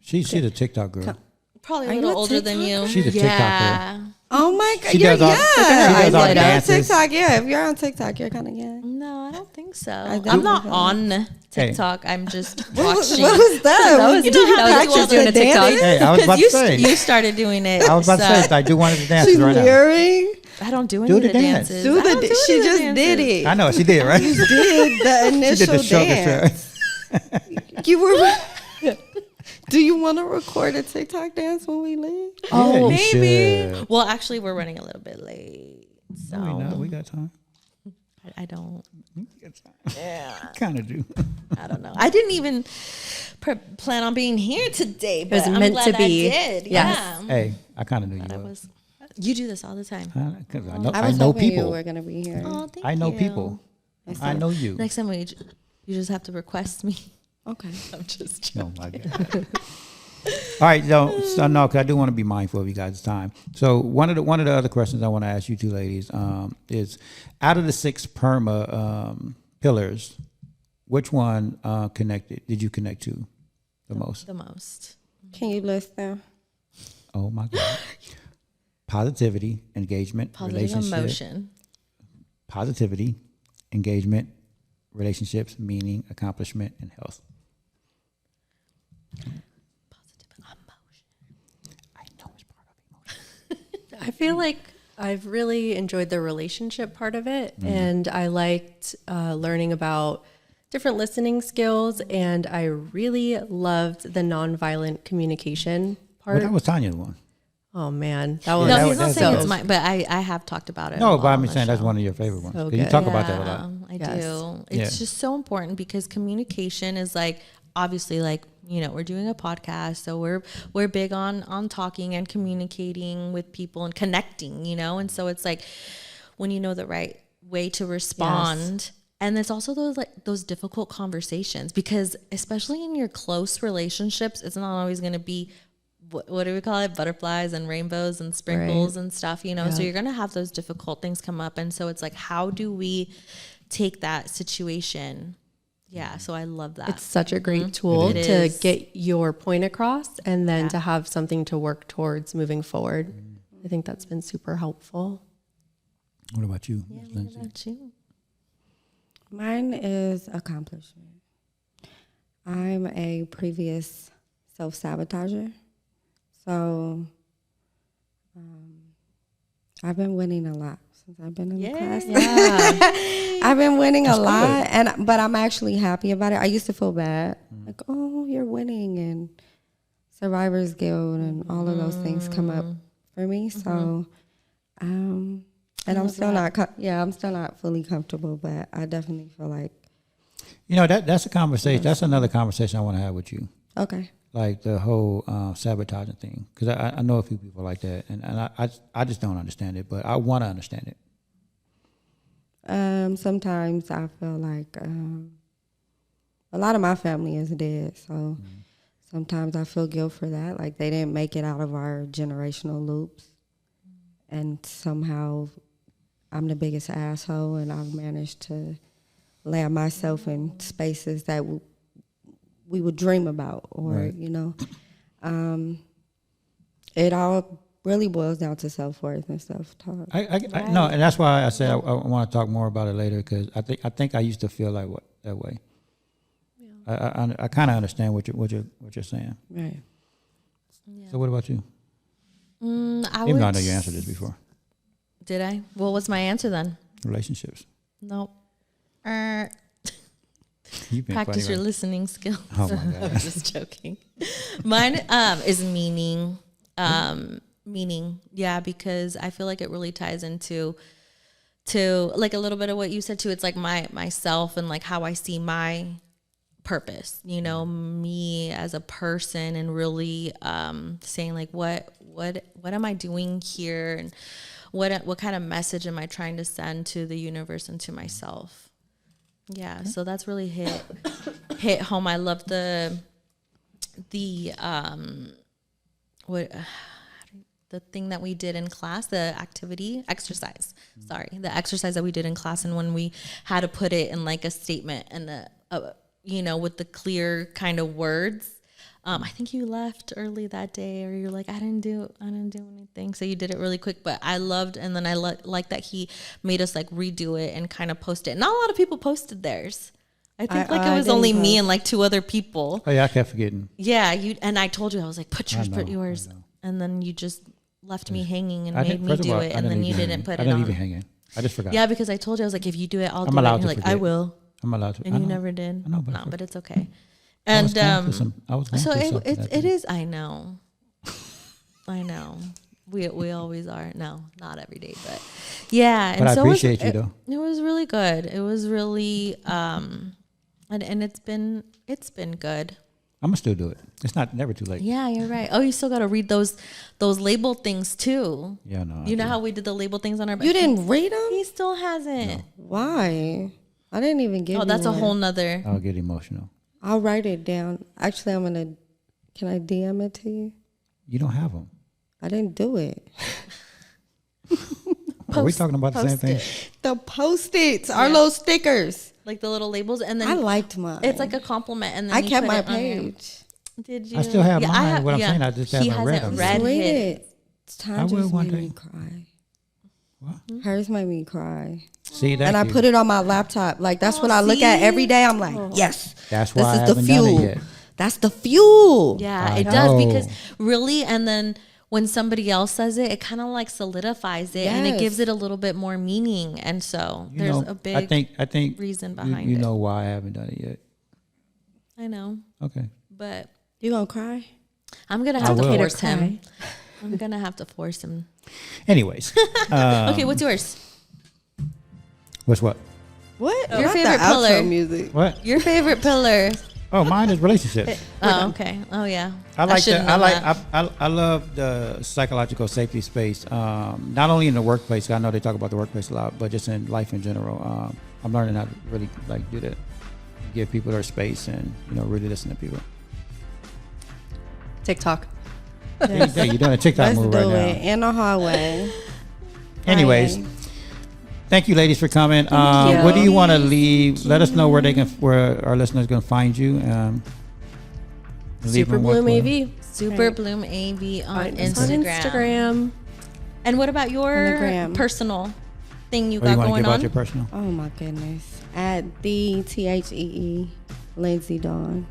She's a TikTok girl. Probably Are a you little a older than you. She's a TikTok yeah. Oh my God, She you're does all- young. she does all If you're on dances. TikTok, yeah. If you're on TikTok, you're kind of young. No, I don't think so. definitely I'm not don't. on TikTok. I'm just What watching. was that? That was- You know how that was they do all just doing the a TikTok. dances? Hey, I was about to you, say. you started doing it. I was about to so say, I do one of the dances She's right now. mirroring. I don't do any Do of the the dance. dances. Do I don't the. do She any of the just dances. did it. I know she did, right? You did the She did initial the shoulder dance. shrug. You were. Do you want to record a TikTok dance when we leave? Oh, you Maybe. should. Well, actually, we're running a little bit late, so No, we not. We got time. I don't. Yeah, kind of do. I don't know. I didn't even plan on being here today, but was I'm meant glad to be. I did. Yes. Yeah. Hey, I kind of knew I you was. You do this all the time. would. 'Cause I know, I I was know hoping you people. were gonna be here. Oh, thank I know you. people. I know you. Next time you just have to request me. Okay. I'm just joking. No, I get it. All right, so no, because I do want to be mindful of you guys' time. So one of the other questions I want to ask you two ladies is, out of the 6 PERMA pillars, which one did you connect to the most? The most. Can you list them? Oh my God! Positivity, engagement, Positive relationship. emotion. Positivity, engagement, relationships, meaning, accomplishment, and health. Positive emotion. I know it's part of emotion. I feel like I've really enjoyed the relationship part of it, and I liked learning about different listening skills, and I really loved the nonviolent communication Well, part. that was Tanya's one. Oh man, that was No, that he's not was- saying that it's was- mine, but I have talked about it. No, a but lot I'm on the saying that's show. one of your favorite ones. So 'Cause you good. talk about that a lot. I Yes. do. It's Yeah. just so important because communication is like obviously like, you know, we're doing a podcast, so we're big on talking and communicating with people and connecting, you know, and so it's like when you know the right way to respond And it's also those difficult conversations, because especially in your close relationships, it's not always going to be, what do we call it? Butterflies and rainbows and sprinkles and stuff, you know? So you're going to have those difficult things come up. And so it's like, how do we take that situation? Yeah. So I love that. It's such a great tool to get your point across, and then to have something to work towards moving forward. I think that's been super helpful. What about you, What Lindsay? about you? Mine is accomplishment. I'm a previous self-sabotager. So I've been winning a lot since I've been in the class. Yeah. I've been winning a lot, but I'm actually happy about it. I used to feel bad. Like, oh, you're winning, and Survivor's Guild and all of those things come up for me. So, and I'm still not, I'm still not fully comfortable, but I definitely feel like. You know, that's a conversation. That's another conversation I want to have with you. Okay. Like the whole sabotaging thing, because I know a few people like that, and I just don't understand it, but I want to understand it. Sometimes I feel like a lot of my family is dead, so sometimes I feel guilt for that. Like they didn't make it out of our generational loops, and somehow I'm the biggest asshole, and I've managed to land myself in spaces that we would dream about, or you know, it all really boils down to self-worth and self-talk. I no, and that's why I said I want to talk more about it later, because I think I used to feel like that way. Yeah. I kind of understand what you're saying. Right. Yeah. So what about you? Even though I know you answered this before. Did I? Well, what's my answer then? Relationships. Nope. You've been Practice funny, your right? listening skills. Oh my God. I'm just joking. Mine is meaning. Meaning, yeah, because I feel like it really ties into like a little bit of what you said too. It's like myself and like how I see my purpose, you know, me as a person, and really saying like what am I doing here, and what kind of message am I trying to send to the universe and to myself. Yeah, so that's really hit home. I love the thing that we did in class, the exercise that we did in class, and when we had to put it in like a statement and you know, with the clear kind of words. I think you left early that day, or you're like, I didn't do anything. So you did it really quick, but I loved, and then I like that he made us like redo it and kind of post it. Not a lot of people posted theirs. I think it was only me and like 2 other people. Oh yeah, I kept forgetting. Yeah, and I told you, I was like, put yours, and then you just left me hanging and made me do it, and then you didn't put it on. I didn't even hang in. I just forgot. Yeah, because I told you, I was like, if you do it, I'll do it. allowed And you're to like, I forget. will. I'm allowed to. And you never did. I know, but no, but it's okay. I was And going through so something that it day. is. I know. We always are. No, not every day, but yeah. And But I so appreciate you though. It was really good. It was really and it's been good. I'm gonna still do it. It's never too late. Yeah, you're right. Oh, you still got to read those label things too. Yeah, no. You know how we did the label things on our. You didn't read them? He still hasn't. Why? I didn't even give you That's a one. whole nother. I'll get emotional. I'll write it down. Actually, can I DM it to you? You don't have them. I didn't do it. Are we talking about the same thing? The Post-its, our little stickers. Like the little labels, and then I liked mine. it's like a compliment, and then I you kept put my it on your- page. Did you? I still have Yeah, mine. What I'm saying, I just he haven't read hasn't them. read Read his. it. I Time will just one made day. me cry. What? Hers made me cry. See that? And I put it on my laptop. Like that's what I look at every day. I'm like, yes. That's why I this is the haven't done it fuel. yet. That's the fuel. Yeah, I it does, know. because really, and then when somebody else says it, it kind of like solidifies it, and it Yes. gives it a little bit more meaning. And so You there's know, a big I think reason behind you it. know why I haven't done it yet. I know, Okay. but You gonna cry? I'm gonna I have to will. force him. Cry. I'm gonna have to force him. Anyways, Okay, what's yours? what's what? What? Your Not the favorite outro pillar. music. What? Your favorite pillar? Oh, mine is relationships. Oh, okay. Oh, yeah. I like should've that. known that. I love the psychological safety space. Not only in the workplace. I know they talk about the workplace a lot, but just in life in general. I'm learning how to really like do that, give people their space, and really listen to people. TikTok. Yeah, you're doing a TikTok Let's move do right now. it in the hallway. Anyways, Right. thank you, ladies, for coming. you. What do you want to leave? Let us know where our listeners can find you. Leave Super them what- Bloom AV Super Bloom AV on Instagram. Instagram. And what about On your the gram. personal thing you What do you got want to going give out on? your personal? Oh my goodness. At the THEE Lindsay Dawn.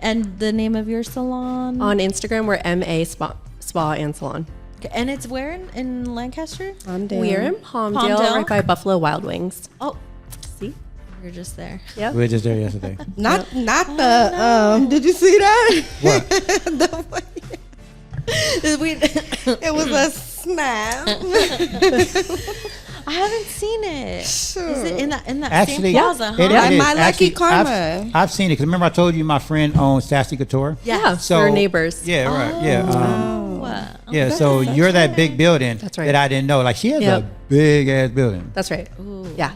And the name of your salon? On Instagram, we're MA Spa and Salon. Okay, and it's where in Lancaster? I'm down. We're in Palmdale, Palmdale? right by Buffalo Wild Wings. Oh, See? you're just there. Yep. We were just there yesterday. Not the did you see that? What? It was a snap. I haven't seen it. Sure. Is it in that Actually, same plaza? Huh? it Like is. My Lucky Actually, Karma. I've seen it because remember I told you my friend owns Sassy Couture. Yeah. So we're neighbors. Yeah, right. Yeah. Wow. Yeah. So you're that big building. That's right. That I didn't know. Like she has Yep. a big ass building. That's right. Yeah.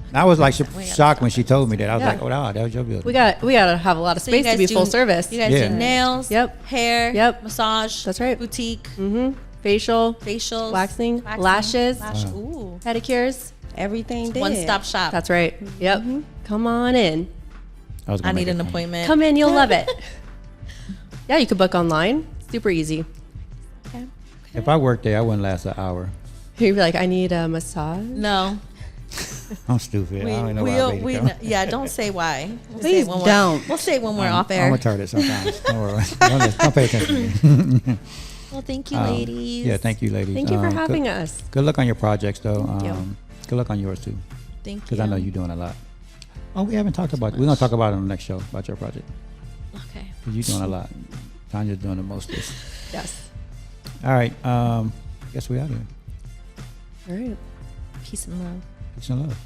And I was like shocked when she told me that. I was Yeah. like, oh wow, that was your building. We got to have a lot of So you space to guys be full service. You guys Yeah. do nails, Yep. hair, Yep. massage, That's right. boutique, Facial, facials, waxing, lashes, Ooh. pedicures. Everything did. One stop shop. That's right. Yep. Come on in. was I gonna need make an it fun. appointment. Come in, you'll love it. Yeah, you could book online. Super easy. If I worked there, I wouldn't last an hour. You'd be like, I need a massage. No. I'm stupid. I don't know why I made it come. yeah, don't say why. We'll Please say it when don't. We'll say it when we're off I'm air. retarded sometimes. Don't worry. Don't pay attention to me. Well, thank you, ladies. Yeah, thank you, ladies. Thank you for having us. Good luck on your projects, though. you. Good luck on yours too, Thank you. because I know you're doing a lot. Oh, we haven't talked about. We're gonna talk about it on the next show about your project. Okay. 'Cause you're doing a lot. Tanya's doing the most. Yes. All right. Guess we out here. All right. Peace and love. Peace and love.